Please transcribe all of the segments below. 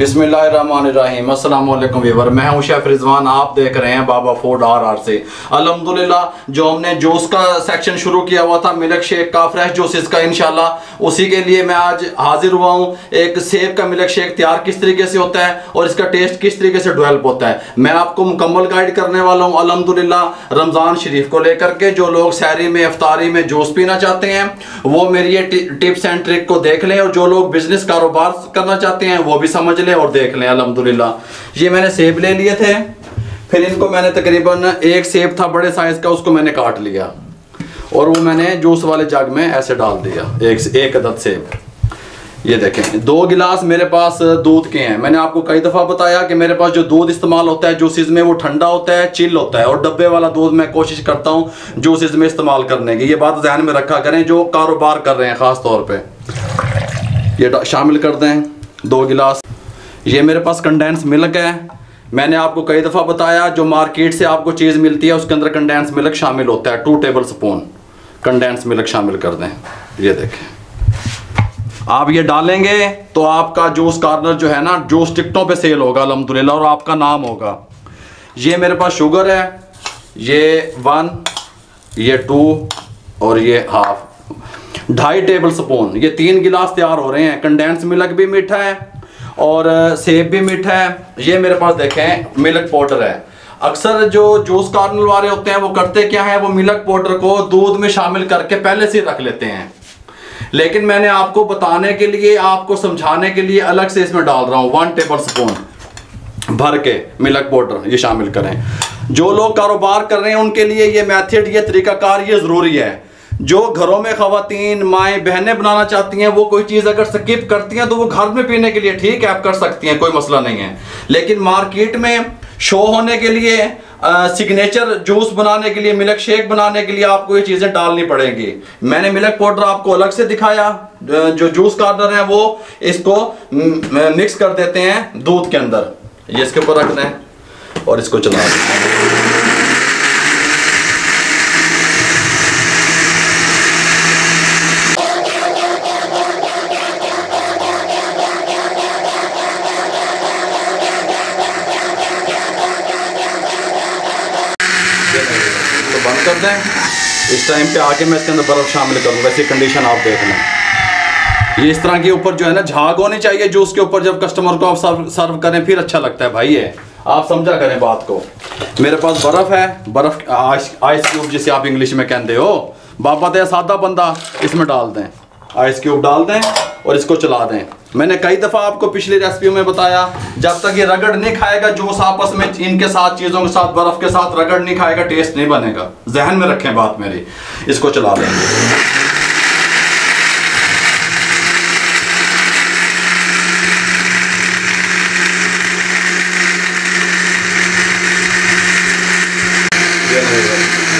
बिस्मिल्लाहिर्रहमानिर्रहीम। अस्सलाम वालेकुम व्यूअर, मैं हूं शेफ रिजवान। आप देख रहे हैं बाबा फूड RR से। अल्हम्दुलिल्लाह जो हमने जूस का सेक्शन शुरू किया हुआ था, मिल्क शेक का, फ्रेश जूसेस का, इंशाल्लाह उसी के लिए मैं आज हाजिर हुआ हूं। एक सेब का मिल्क शेक तैयार किस तरीके से होता है और इसका टेस्ट किस तरीके से डेवलप होता है, मैं आपको मुकम्मल गाइड करने वाला हूँ। अल्हम्दुलिल्लाह रमज़ान शरीफ को लेकर के जो लोग सहरी में, इफ्तारी में जूस पीना चाहते हैं वो मेरी ये टिप्स एंड ट्रिक को देख लें, और जो लोग बिजनेस कारोबार करना चाहते हैं वो भी समझ लें और देख लें। अल्हम्दुलिल्लाह ये मैंने सेब ले लिए थे, फिर इनको मैंने तकरीबन एक सेब था बड़े साइज का, उसको मैंने काट लिया और वो मैंने जूस वाले जग में ऐसे डाल दिया। एक अदद सेब, ये देखें। 2 गिलास मेरे पास दूध के हैं। मैंने आपको कई दफ़ा बताया कि मेरे पास जो दूध इस्तेमाल होता है जूसेस में वो ठंडा होता है, चिल होता है, और डब्बे वाला दूध मैं कोशिश करता हूँ जूसेस में इस्तेमाल करने की। ये बात ध्यान में रखा करें जो कारोबार कर रहे हैं ख़ास तौर पे। ये शामिल कर दें 2 गिलास। ये मेरे पास कंडेंस मिल्क है। मैंने आपको कई दफ़ा बताया जो मार्केट से आपको चीज़ मिलती है उसके अंदर कंडेंस मिल्क शामिल होता है। 2 टेबल स्पून कंडेंस मिल्क शामिल कर दें। ये देखें, आप ये डालेंगे तो आपका जूस कॉर्नर जो है ना जूस टिकटों पे सेल होगा अल्हम्दुलिल्लाह, और आपका नाम होगा। ये मेरे पास शुगर है, ये 1, ये 2 और ये हाफ, 2.5 टेबल स्पून। ये 3 गिलास तैयार हो रहे हैं। कंडेंस मिल्क भी मीठा है और सेब भी मीठा है। ये मेरे पास देखें मिल्क पाउडर है। अक्सर जो जूस कॉर्नर वाले होते हैं वो करते क्या है, वो मिल्क पाउडर को दूध में शामिल करके पहले से रख लेते हैं, लेकिन मैंने आपको बताने के लिए, आपको समझाने के लिए अलग से इसमें डाल रहा हूँ 1 टेबल स्पून भर के मिल्क पाउडर ये शामिल करें। जो लोग कारोबार कर रहे हैं उनके लिए ये मेथड, ये तरीकाकार ये ज़रूरी है। जो घरों में ख़वातीन, माएँ, बहनें बनाना चाहती हैं वो कोई चीज़ अगर स्किप करती हैं तो वो घर में पीने के लिए ठीक है, आप कर सकती हैं, कोई मसला नहीं है। लेकिन मार्केट में शो होने के लिए, सिग्नेचर जूस बनाने के लिए, मिल्क शेक बनाने के लिए आपको ये चीज़ें डालनी पड़ेंगी। मैंने मिल्क पाउडर आपको अलग से दिखाया। जो जूस कॉर्नर है वो इसको मिक्स कर देते हैं दूध के अंदर। ये इसके ऊपर रख दें और इसको चला दें। तो बंद कर दें। इस टाइम पे आके मैं इसके अंदर बर्फ़ शामिल करूँगा। ऐसी कंडीशन आप देख लें। ये इस तरह के ऊपर जो है ना झाग होनी चाहिए जूस के ऊपर, जब कस्टमर को आप सर्व करें फिर अच्छा लगता है भाई। ये आप समझा करें बात को। मेरे पास बर्फ़ है, बर्फ़ आइस क्यूब जिसे आप इंग्लिश में कहते हो। बाबा तो सादा बंदा इसमें डाल दें, आइस क्यूब डाल दें और इसको चला दें। मैंने कई दफ़ा आपको पिछली रेसिपी में बताया, जब तक ये रगड़ नहीं खाएगा जूस आपस में इनके साथ, चीज़ों के साथ, बर्फ़ के साथ रगड़ नहीं खाएगा, टेस्ट नहीं बनेगा। जहन में रखें बात मेरी। इसको चला देंगे।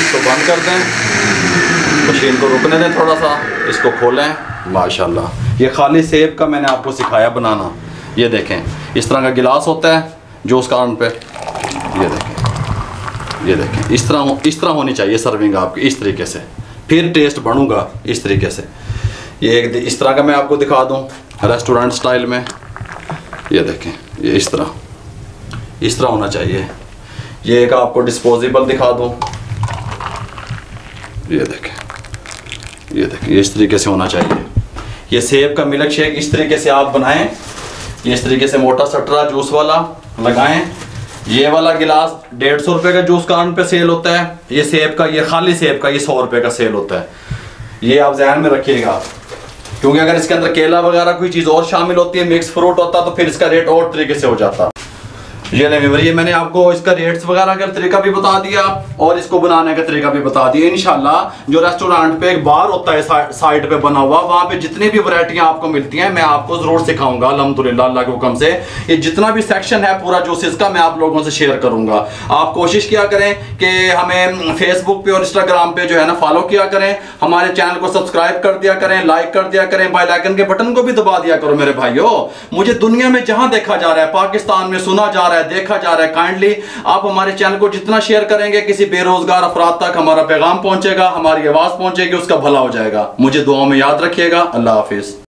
इसको बंद कर दें, मशीन को रुकने दें थोड़ा सा, इसको खोलें। माशाल्लाह ये खाली सेब का मैंने आपको सिखाया बनाना। ये देखें इस तरह का गिलास होता है जूस कॉर्नर पे। ये देखें, ये देखें, इस तरह होनी चाहिए सर्विंग आपकी, इस तरीके से, फिर टेस्ट बनूंगा इस तरीके से। ये एक इस तरह का मैं आपको दिखा दूं रेस्टोरेंट स्टाइल में। ये देखें, ये इस तरह होना चाहिए। ये एक आपको डिस्पोजेबल दिखा दूं। ये देखें, ये देखें, इस तरीके से होना चाहिए। ये सेब का मिल्क शेक इस तरीके से आप बनाएं। ये इस तरीके से मोटा सटरा जूस वाला लगाएं। ये वाला गिलास 150 रुपये का जूस कॉर्नर पे सेल होता है। ये सेब का, ये खाली सेब का ये 100 रुपये का सेल होता है। ये आप ध्यान में रखिएगा, क्योंकि अगर इसके अंदर केला वगैरह कोई चीज़ और शामिल होती है, मिक्स फ्रूट होता, तो फिर इसका रेट और तरीके से हो जाता। ये नहीं, ये मैंने आपको इसका रेट्स वगैरह का तरीका भी बता दिया और इसको बनाने का तरीका भी बता दिया। इंशाल्लाह जो रेस्टोरेंट पे एक बार होता है साइड पे बना हुआ, वहाँ पे जितनी भी वैरायटियाँ आपको मिलती हैं मैं आपको ज़रूर सिखाऊंगा अल्हम्दुलिल्लाह अल्लाह के हुक्म से। ये जितना भी सेक्शन है पूरा जूसेस का मैं आप लोगों से शेयर करूँगा। आप कोशिश किया करें कि हमें फेसबुक पे और इंस्टाग्राम पे जो है ना फॉलो किया करें, हमारे चैनल को सब्सक्राइब कर दिया करें, लाइक कर दिया करें, बेल आइकन के बटन को भी दबा दिया करो मेरे भाइयों। मुझे दुनिया में जहाँ देखा जा रहा है, पाकिस्तान में सुना जा रहा है, देखा जा रहा है, काइंडली आप हमारे चैनल को जितना शेयर करेंगे किसी बेरोजगार अफराद तक हमारा पैगाम पहुंचेगा, हमारी आवाज पहुंचेगी, उसका भला हो जाएगा। मुझे दुआओं में याद रखिएगा। अल्लाह हाफिज।